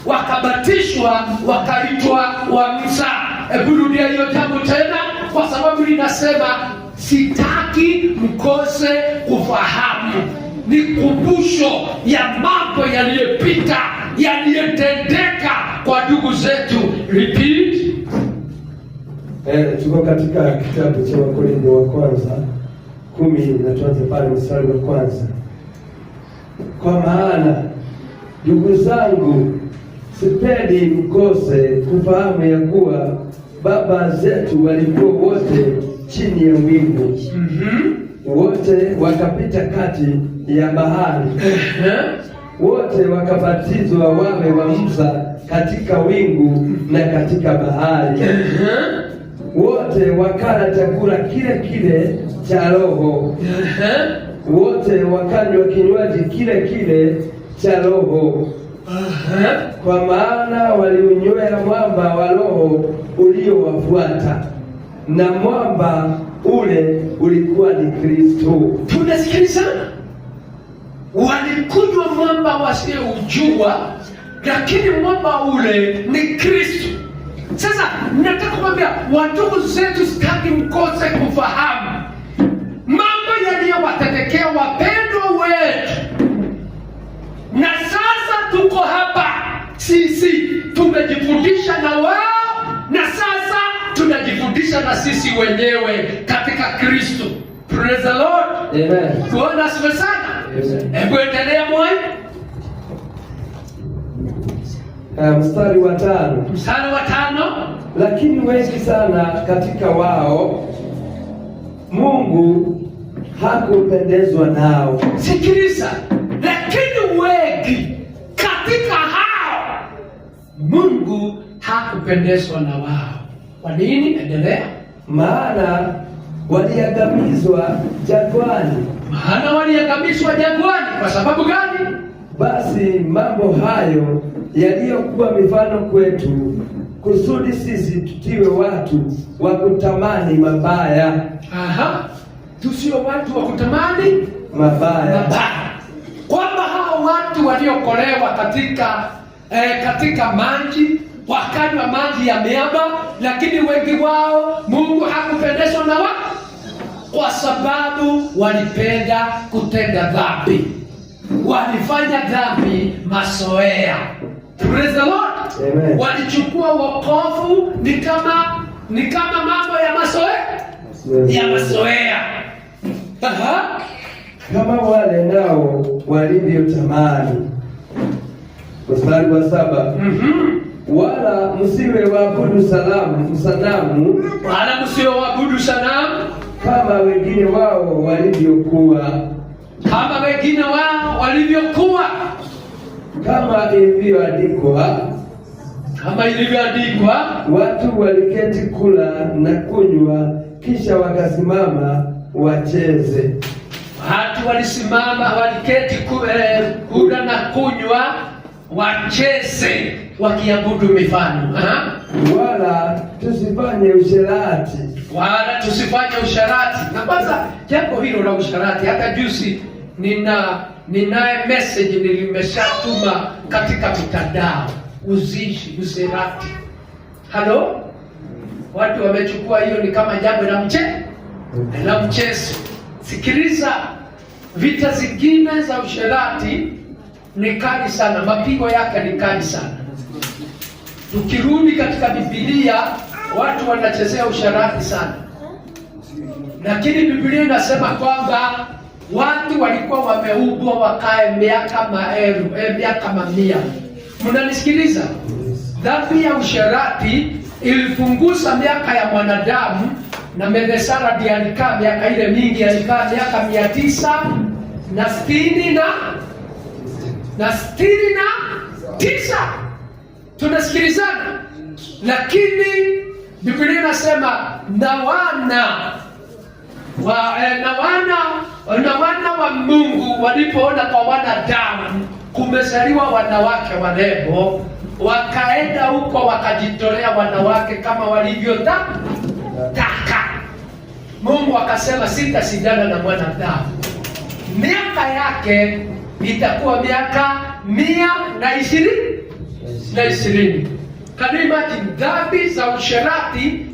wakabatishwa, wakaitwa wa Musa. Hebu rudia hiyo jambo tena, kwa sababu linasema sitaki mkose kufahamu. Ni kumbusho ya mambo yaliyopita, yaliyotendeka kwa ndugu zetu. Repeat. Tuko katika kitabu cha Wakorintho wa kwanza 10 na tuanze pale mstari wa kwanza. Kwa maana ndugu zangu, sipendi mkose kufahamu ya kuwa baba zetu walikuwa wote chini ya wingu. Wote wakapita kati ya bahari. Wote wakabatizwa wawe wa Musa katika wingu na katika bahari. Wote wakala chakula kile kile cha roho. Wote wakanywa kinywaji kile kile cha roho. Kwa maana waliunywea mwamba wa roho uliowafuata, na mwamba ule ulikuwa ni Kristo. Tunasikilizana? Walikunywa mwamba wasioujua, lakini mwamba ule ni Kristo. Sasa nataka kuambia wandugu zetu, sitaki mkose kufahamu mambo yaliyowatendekea wapendwa wetu. Na sasa tuko hapa, sisi tumejifundisha na wao, na sasa tunajifundisha na sisi wenyewe katika Kristo. Praise the Lord. Amen. Tuona asifiwe sana. Hebu endelea moyo. Mstari wa 5. Mstari wa 5. Lakini wengi sana katika wao Mungu hakupendezwa nao. Sikiliza, lakini wengi katika hao Mungu hakupendezwa na wao. Kwa nini? Endelea. Maana waliangamizwa jangwani. Maana waliangamizwa jangwani. Kwa sababu gani? Basi mambo hayo yaliyokuwa mifano kwetu, kusudi sisi tutiwe watu wa kutamani mabaya. Tusio watu wa kutamani mabaya. Kwamba hao watu waliokolewa katika maji, wakanywa maji ya miamba, lakini wengi wao Mungu hakupendezwa na wao, kwa sababu walipenda kutenda dhambi. Walifanya dhambi mazoea. Praise the Lord. Amen. Walichukua wokovu ni kama mambo ya mazoea. Kama wale nao walivyotamani. Mstari wa 7. Wala msiwe waabudu sanamu. Wala msiwe waabudu sanamu, kama wengine wao walivyokuwa. Kama ilivyoandikwa, watu waliketi kula na kunywa, kisha wakasimama wacheze. Watu walisimama, waliketi kula na kunywa, wacheze, wakiabudu mifano. Wala tusifanye usherati. Na kwanza jambo hilo la usherati, hata juzi ninaye message nilimeshatuma katika mitandao. Uzishi, usherati. Halo? Watu wamechukua hiyo ni kama jambo la mchezo. Sikiliza, vita zingine za usherati ni kali sana, mapigo yake ni kali sana. Tukirudi katika Biblia, watu wanachezea usherati sana, lakini Biblia inasema kwamba watu walikuwa wameumbwa wakae miaka mamia. Mnanisikiliza? Dhambi ya usherati ilipunguza miaka ya mwanadamu, na Methusela ndiye alikaa miaka ile mingi, alikaa miaka 969. Tunasikilizana? Lakini Biblia inasema na wana wa Mungu walipoona kwa wanadamu kumezaliwa wanawake warembo, wakaenda huko wakajitolea wanawake kama walivyotaka. Mungu akasema sitashindana na mwanadamu, miaka yake itakuwa miaka 120. na 20. Can you imagine? Dhambi za usherati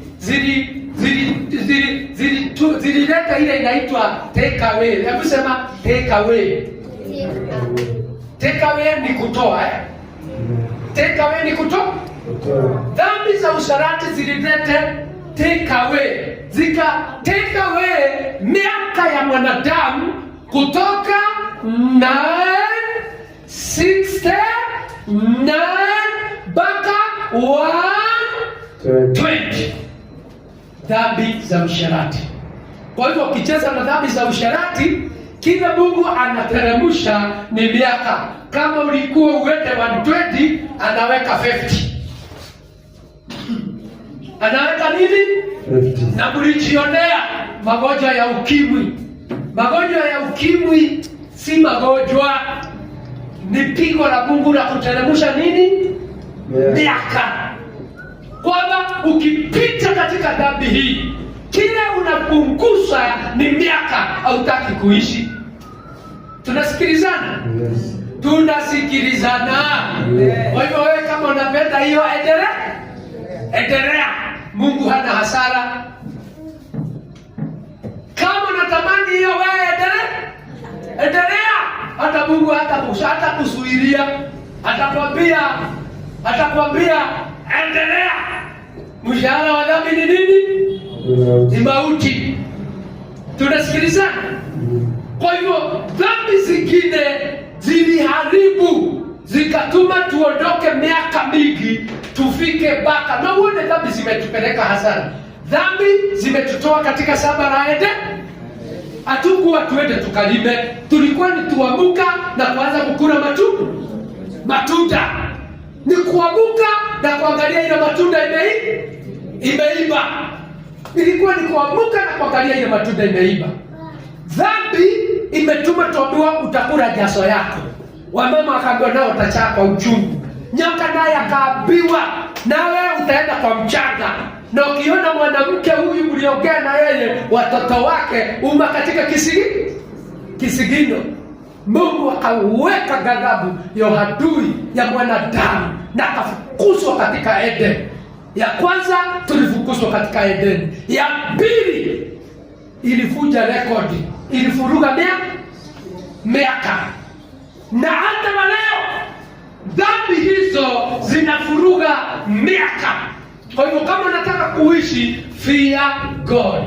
zilileta ile inaitwa take away. Hebu sema take away. Take away ni kutoa Take away ni kutoa. Dhambi za usherati zilileta take away. Zika take away miaka ya mwanadamu kutoka 969 mpaka 120. Dhambi za usherati. Kwa hivyo ukicheza na dhambi za usherati, kila Mungu anateremsha ni miaka. Kama ulikuwa uende 120, anaweka 50. Anaweka nini? 50. Na mlijionea magonjwa ya ukimwi. Magonjwa ya ukimwi si magonjwa, ni pigo la Mungu la kuteremsha nini? Miaka. Kwamba ukipita katika dhambi hii, kile unapunguza ni miaka, hautaki kuishi. Tunasikilizana? Yes. Tunasikilizana. Yes. Kwa hivyo wewe kama unapenda hiyo, endelea. Mungu hana hasara. Kama unatamani hiyo, wewe endelea. Hata Mungu hata kusuilia, atakwambia endelea. Mshahara wa dhambi ni nini? Ni mauti. Tunasikilizana? Kwa hivyo dhambi zingine ziliharibu, zikatuma tuondoke miaka mingi tufike baka. Na uone dhambi zimetupeleka hasara. Dhambi zimetutoa katika shamba la Edeni. Hatukuwa tuende tukalime, tulikuwa ni tuamuka na kuanza kukula matunda. Ni kuamuka na kuangalia ile matunda imeiba. Ilikuwa ni kuamuka na kuangalia ile matunda imeiba. Dhambi imetuma tuambiwa utakula jasho yako. Wamama wakaambiwa nao utachaa kwa uchungu. Nyoka naye akaambiwa nawe utaenda kwa mchanga. Na ukiona mwanamke huyu mliongea na yeye watoto wake uma katika kisigino, Mungu akaweka ghadhabu ya adui ya mwanadamu na akafukuzwa katika Eden. Ya kwanza tulifukuzwa katika Eden. Ya pili ilivuja rekodi, ilifuruga miaka. Na hata leo dhambi hizo zinafuruga miaka. Kwa hivyo kama unataka kuishi, fear God.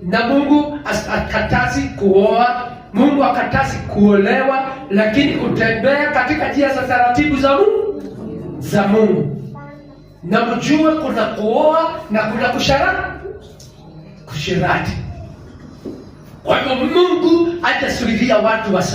Na Mungu akatazi kuoa, Mungu akatazi kuolewa, lakini kutembea katika njia za taratibu za Mungu. Na mjue kuna kuoa na kuna kushirati. Kwa hivyo Mungu hatasuluhia watu wa